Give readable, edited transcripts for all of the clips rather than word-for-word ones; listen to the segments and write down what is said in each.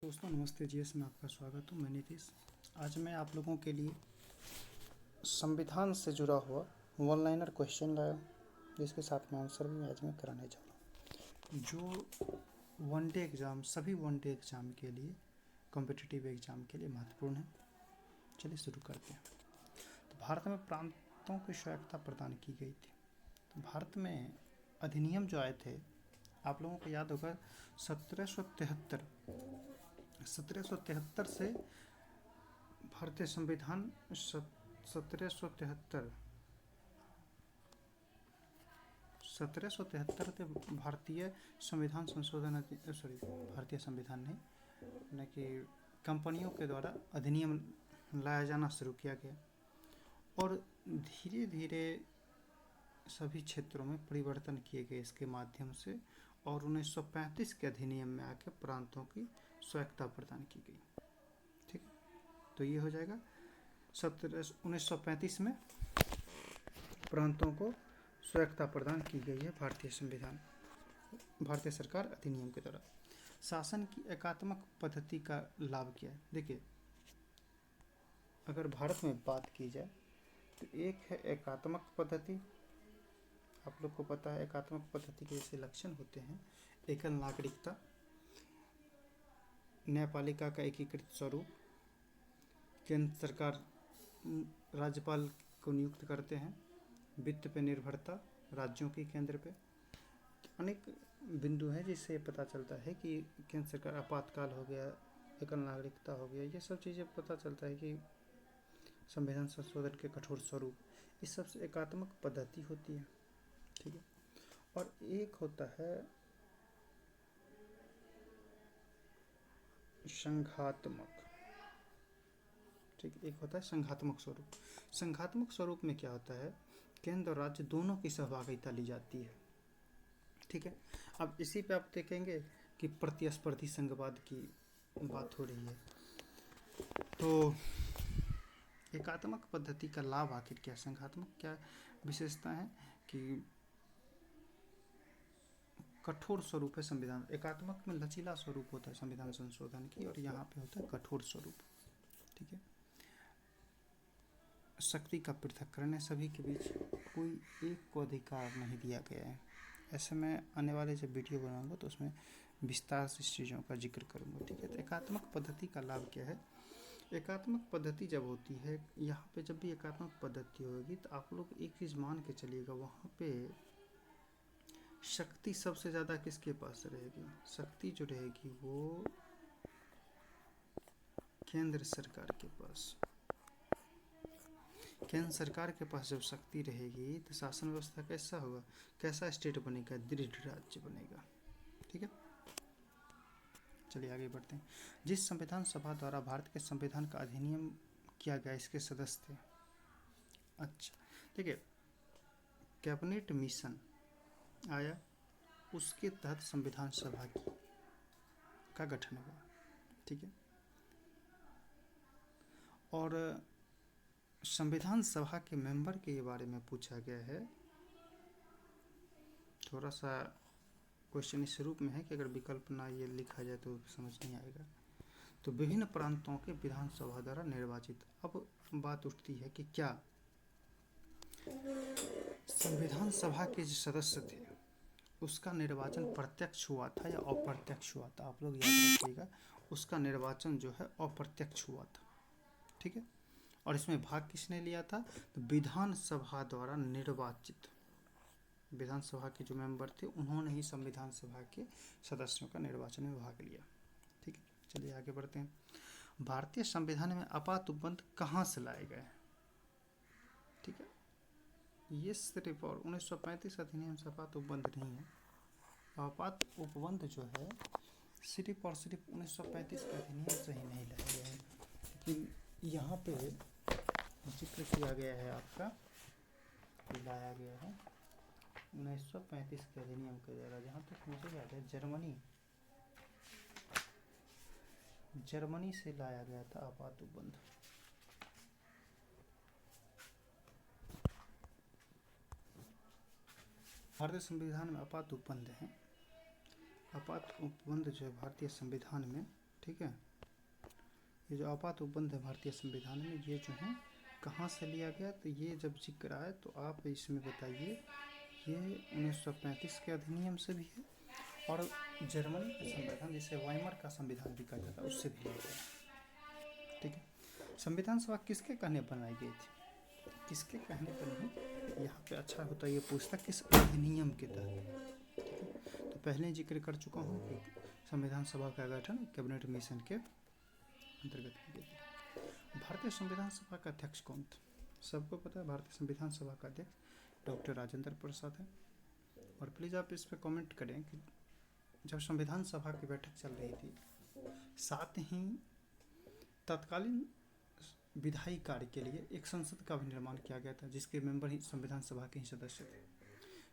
दोस्तों नमस्ते। जीएस में आपका स्वागत हूँ। मैं नीतीश। आज मैं आप लोगों के लिए संविधान से जुड़ा हुआ वन लाइनर क्वेश्चन लाया हूँ, जिसके साथ में आंसर भी आज मैं कराने जा रहा हूँ, जो वनडे एग्ज़ाम, सभी वनडे एग्ज़ाम के लिए, कॉम्पिटिटिव एग्ज़ाम के लिए महत्वपूर्ण है। चलिए शुरू करते हैं। तो भारत में प्रांतों की स्वायत्तता प्रदान की गई थी। तो भारत में अधिनियम जो आए थे, आप लोगों को याद होगा 1773 से भारतीय संविधान 1773 के भारतीय संविधान संशोधन भारतीय संविधान नहीं, यानी कि कंपनियों के द्वारा अधिनियम लाया जाना शुरू किया गया और धीरे धीरे सभी क्षेत्रों में परिवर्तन किए गए इसके माध्यम से, और 1935 के अधिनियम में आकर प्रांतों की स्वायत्तता प्रदान की गई। ठीक है, तो ये हो जाएगा 1935 में प्रांतों को स्वायत्तता प्रदान की गई है भारतीय सरकार अधिनियम के द्वारा। शासन की एकात्मक पद्धति का लाभ क्या है? देखिए, अगर भारत में बात की जाए तो एक है एकात्मक पद्धति। आप लोग को पता है एकात्मक पद्धति के जैसे लक्षण होते हैं: एकल नागरिकता, न्यायपालिका का एकीकृत स्वरूप, केंद्र सरकार राज्यपाल को नियुक्त करते हैं, वित्त पे निर्भरता राज्यों की केंद्र पे। अनेक बिंदु हैं जिससे पता चलता है कि केंद्र सरकार, आपातकाल हो गया, एकल नागरिकता हो गया, ये सब चीज़ें पता चलता है कि संविधान संशोधन के कठोर स्वरूप, इस सब से एकात्मक पद्धति होती है। ठीक है, और एक होता है संघात्मक। ठीक, एक होता है संघात्मक स्वरूप। संघात्मक स्वरूप में क्या होता है? केंद्र और राज्य दोनों की सहभागिता ली जाती है। ठीक है, अब इसी पे आप देखेंगे कि प्रतिस्पर्धी संघवाद की बात हो रही है। तो एकात्मक पद्धति का लाभ आखिर क्या? संघात्मक क्या विशेषता है कि कठोर स्वरूप है संविधान। एकात्मक में लचीला स्वरूप होता है संविधान संशोधन की, और यहाँ पे होता है कठोर स्वरूप। ठीक है, शक्ति का पृथक्करण है, सभी के बीच कोई एक को अधिकार नहीं दिया गया है। ऐसे मैं आने वाले जब वीडियो बनाऊंगा तो उसमें विस्तार से इस चीज़ों का जिक्र करूंगा। ठीक है, तो एकात्मक पद्धति का लाभ क्या है? एकात्मक पद्धति जब होती है, यहाँ पे जब भी एकात्मक पद्धति होगी तो आप लोग एक चीज़ मान के चलिएगा, वहाँ पे शक्ति सबसे ज़्यादा किसके पास रहेगी? शक्ति जो रहेगी वो केंद्र सरकार के पास। केंद्र सरकार के पास जब शक्ति रहेगी तो शासन व्यवस्था कैसा होगा? कैसा स्टेट बनेगा? दृढ़ राज्य बनेगा। ठीक है, चलिए आगे बढ़ते हैं। जिस संविधान सभा द्वारा भारत के संविधान का अधिनियम किया गया, इसके सदस्य थे। अच्छा, देखिए, कैबिनेट मिशन आया, उसके तहत संविधान सभा का गठन हुआ। ठीक है, और संविधान सभा के मेंबर के बारे में पूछा गया है। थोड़ा सा क्वेश्चन इस रूप में है कि अगर विकल्प ना ये लिखा जाए तो समझ नहीं आएगा। तो विभिन्न प्रांतों के विधानसभा द्वारा निर्वाचित। अब बात उठती है कि क्या संविधान सभा के जो सदस्य थे उसका निर्वाचन प्रत्यक्ष हुआ था या अप्रत्यक्ष हुआ था? आप लोग याद रखिएगा, उसका निर्वाचन जो है अप्रत्यक्ष हुआ था। ठीक है, और इसमें भाग किसने लिया था? तो विधानसभा द्वारा निर्वाचित विधानसभा के जो मेंबर थे उन्होंने ही संविधान सभा के सदस्यों का निर्वाचन में भाग लिया। ठीक है, चलिए आगे बढ़ते हैं। भारतीय संविधान में आपात उपबंध कहाँ से लाए गए? ठीक है, ये सिर्फ और 1935 अधिनियम से आपात उपबंध नहीं है। आपात उपबंध जो है सिर्फ और सिर्फ 1935 के अधिनियम से ही नहीं लाया गया है, लेकिन यहाँ पे जिक्र किया गया है, आपका लाया गया है 1935 के अधिनियम के द्वारा। जहाँ तक मुझे याद है जर्मनी से लाया गया था आपात उपबंध। भारतीय संविधान में आपात उपबंध है। आपात उपबंध जो है भारतीय संविधान में ठीक है। ये जो आपात उपबंध है भारतीय संविधान में, ये जो है कहाँ से लिया गया, तो ये जब जिक्र आए तो आप इसमें बताइए। ये 1935 के अधिनियम से भी है और जर्मनी का संविधान, जिसे वाइमर का संविधान भी कहा जाता है, उससे भी लिया गया। ठीक है। संविधान सभा किसके कहने बनाई गई थी, किसके कहने पर नहीं, यहाँ पे अच्छा होता है ये पूछता किस अधिनियम के तहत। ठीक है। तो पहले जिक्र कर चुका हूँ कि संविधान सभा का गठन कैबिनेट मिशन के अंतर्गत की गई। भारतीय संविधान सभा का अध्यक्ष कौन था, सबको पता है भारतीय संविधान सभा का अध्यक्ष डॉक्टर राजेंद्र प्रसाद है। और प्लीज़ आप इस पर कमेंट करें कि जब संविधान सभा की बैठक चल रही थी, साथ ही तत्कालीन विधायी कार्य के लिए एक संसद का भी निर्माण किया गया था, जिसके मेंबर ही संविधान सभा के ही सदस्य थे।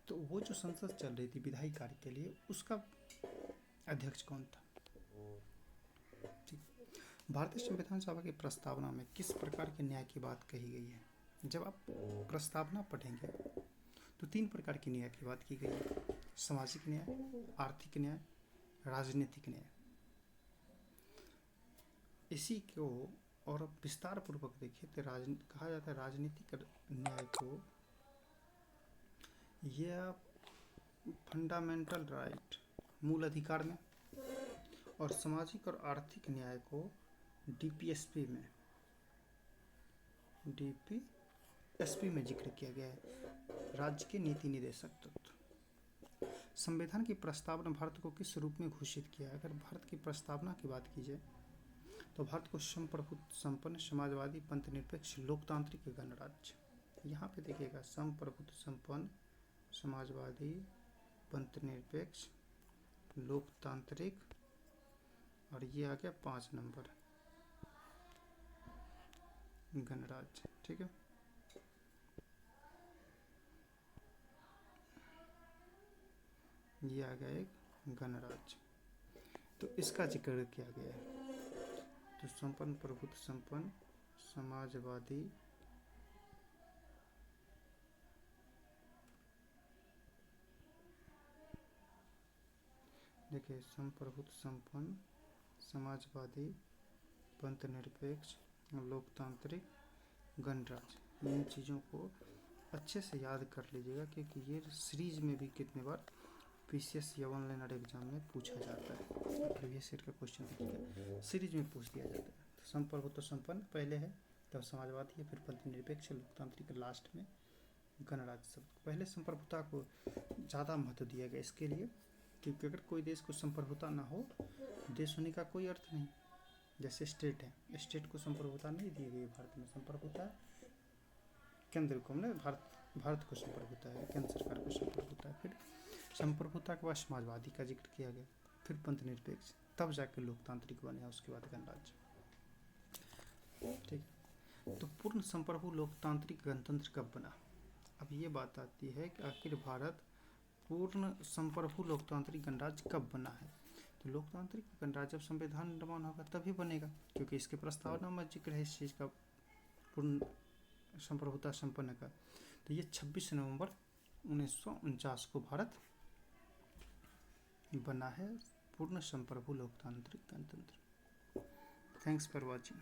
तो वो जो संसद चल रही थी विधायी कार्य के लिए, उसका अध्यक्ष कौन था। भारतीय संविधान सभा की प्रस्तावना में किस प्रकार के न्याय की बात कही गई है। जब आप प्रस्तावना पढ़ेंगे तो 3 प्रकार की न्याय की बात की गई है, सामाजिक न्याय, आर्थिक न्याय, राजनीतिक न्याय। इसी को और विस्तार पूर्वक देखिए तो कहा जाता है राजनीतिक न्याय को यह फंडामेंटल राइट, मूल अधिकार में, और सामाजिक और आर्थिक न्याय को डीपीएसपी में जिक्र किया गया है, राज्य के नीति निर्देशक तत्व। संविधान की प्रस्तावना भारत को किस रूप में घोषित किया है। अगर भारत की प्रस्तावना की बात की जाए तो भारत को संप्रभुत्व संपन्न, समाजवादी, पंथ निरपेक्ष, लोकतांत्रिक गणराज्य। यहाँ पे देखिएगा संप्रभुत्व संपन्न, समाजवादी, पंथ निरपेक्ष, लोकतांत्रिक, और ये आ गया 5 नंबर गणराज्य। ठीक है। ये आ गया एक गणराज्य, तो इसका जिक्र किया गया है। तो संपन्न, प्रभुत्व संपन्न, समाजवादी, देखिए संप्रभुत्व संपन्न, समाजवादी, पंथ निरपेक्ष, लोकतांत्रिक, गणराज्य। इन चीज़ों को अच्छे से याद कर लीजिएगा, क्योंकि ये सीरीज में भी कितने बार पीसीएस या ऑनलाइन और एग्जाम में पूछा जाता है। प्रीवियस ईयर का क्वेश्चन देखिएगा, सीरीज में पूछ दिया जाता है। तो संप्रभुत्व संपन्न पहले है, तब समाजवादी है, फिर पंथ निरपेक्ष, लोकतांत्रिक, लास्ट में गणराज्य शब्द। पहले संप्रभुता को ज़्यादा महत्व दिया गया इसके लिए, क्योंकि अगर कोई देश को संप्रभुता ना हो, देश होने का कोई अर्थ नहीं। जैसे स्टेट है, स्टेट को संप्रभुता नहीं दी गई भारत में, संप्रभुता केंद्र को, हमने भारत को संप्रभुता है, केंद्र सरकार को संप्रभुता है। फिर संप्रभुता के बाद समाजवादी का जिक्र किया गया, फिर पंथ निरपेक्ष, तब जाकर लोकतांत्रिक बने, उसके बाद गणराज्य। ठीक है। तो पूर्ण संप्रभु लोकतांत्रिक गणतंत्र कब बना। अब ये बात आती है कि आखिर भारत पूर्ण संप्रभु लोकतांत्रिक गणराज्य कब बना है। तो लोकतांत्रिक गणराज्य जब संविधान निर्माण होगा तभी बनेगा, क्योंकि इसके प्रस्तावना में जिक्र है इस चीज़ का, पूर्ण संप्रभुता संपन्न का। तो ये 26 नवंबर 1949 को भारत बना है पूर्ण संप्रभु लोकतांत्रिक गणतंत्र। Thanks for watching.